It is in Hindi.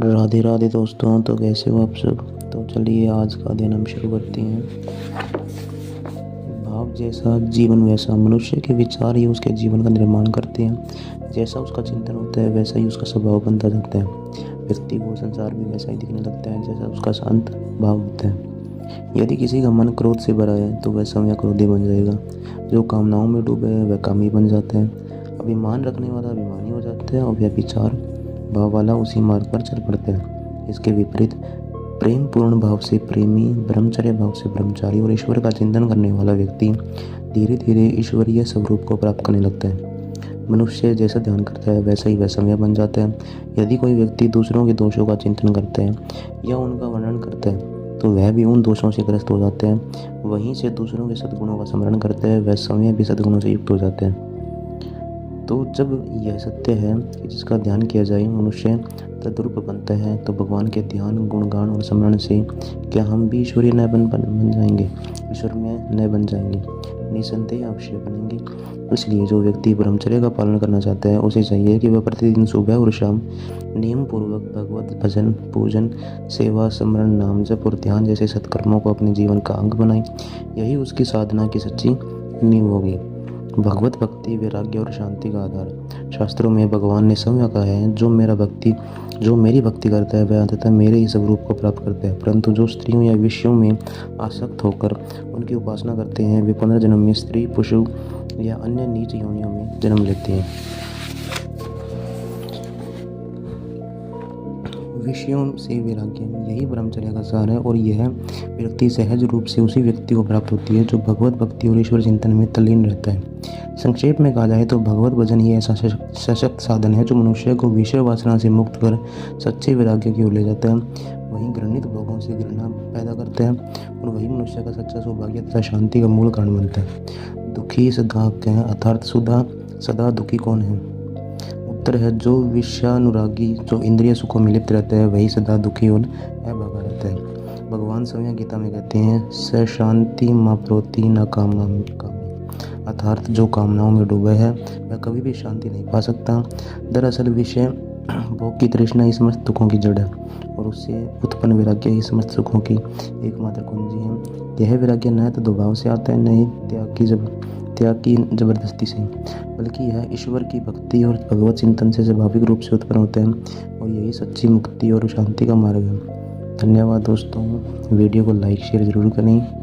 राधे राधे दोस्तों। तो कैसे हो आप सब। तो चलिए आज का दिन हम शुरू करते हैं। भाव जैसा जीवन वैसा, मनुष्य के विचार ही उसके जीवन का निर्माण करते हैं। जैसा उसका चिंतन होता है वैसा ही उसका स्वभाव बनता जाता है। व्यक्ति को संसार भी वैसा ही दिखने लगता है जैसा उसका शांत भाव होता है। यदि किसी का मन क्रोध से भरा है तो वह स्वयं क्रोधी बन जाएगा। जो कामनाओं में डूबे है वह कामी बन जाता है। अभिमान रखने वाला अभिमानी हो जाता है और व्यभिचार भाव वाला उसी मार्ग पर चल पड़ता है। इसके विपरीत प्रेम पूर्ण भाव से प्रेमी, ब्रह्मचर्य भाव से ब्रह्मचारी और ईश्वर का चिंतन करने वाला व्यक्ति धीरे धीरे ईश्वरीय स्वरूप को प्राप्त करने लगता है। मनुष्य जैसा ध्यान करता है वैसा ही वह समय बन जाता है। यदि कोई व्यक्ति दूसरों के दोषों का चिंतन करता है या उनका वर्णन करता है तो वह भी उन दोषों से ग्रस्त हो जाता है। वहीं से दूसरों के सद्गुणों का स्मरण करता है वह समय भी सद्गुणों से युक्त हो जाता है। तो जब यह सत्य है कि जिसका ध्यान किया जाए मनुष्य तद्रूप बनता है, तो भगवान के ध्यान, गुणगान और स्मरण से क्या हम भी ईश्वरीय न बन जाएंगे, ईश्वर में न बन जाएंगे? निसंदेह अवश्य बनेंगे। इसलिए जो व्यक्ति ब्रह्मचर्य का पालन करना चाहता है उसे चाहिए कि वह प्रतिदिन सुबह और शाम नियम पूर्वक भगवत भजन, पूजन, सेवा, स्मरण, नाम जप और ध्यान जैसे सत्कर्मों को अपने जीवन का अंग बनाए। यही उसकी साधना की सच्ची नींव होगी। भगवत भक्ति वैराग्य और शांति का आधार। शास्त्रों में भगवान ने स्वयं कहा है, जो मेरी भक्ति करता है वह अंततः मेरे ही स्वरूप को प्राप्त करता है। परंतु जो स्त्रियों या विषयों में आसक्त होकर उनकी उपासना करते हैं वे पुनर्जन्म में स्त्री, पशु या अन्य नीच योनियों में जन्म लेते हैं। विषयों से वैराग्य, यही ब्रह्मचर्य का सार है और यह व्यक्ति सहज रूप से उसी व्यक्ति को प्राप्त होती है जो भगवत भक्ति और ईश्वर चिंतन में तल्लीन रहता है। संक्षेप में कहा जाए तो भगवत भजन ही ऐसा सशक्त साधन है जो मनुष्य को विषय वासना से मुक्त कर सच्चे वैराग्य की ओर ले जाता है। वहीं घृणित भोगों से घृणा पैदा करता है और वही मनुष्य का सच्चा सौभाग्य तथा शांति का मूल कारण बनता है। दुखी सदा कहें अर्थात सदा दुखी कौन है? उत्तर है जो विषयानुरागी, जो इंद्रिय सुखों में लिप्त रहता है वही सदा दुखी और अभागा रहता है। भगवान स्वयं गीता में कहते हैं, स शांति मा प्रोति न कामी, अर्थात जो कामनाओं में डूबे है वह कभी भी शांति नहीं पा सकता। दरअसल विषय भोग की तृष्णा ही समस्त दुखों की जड़ है और उससे उत्पन्न वैराग्य ही समस्त सुखों की एकमात्र कुंजी है। यह वैराग्य न तो दुभाव से आता है न ही त्याग की जबरदस्ती से, बल्कि यह ईश्वर की भक्ति और भगवत चिंतन से स्वाभाविक रूप से उत्पन्न होता है और यही सच्ची मुक्ति और शांति का मार्ग है। धन्यवाद दोस्तों। वीडियो को लाइक शेयर ज़रूर करें।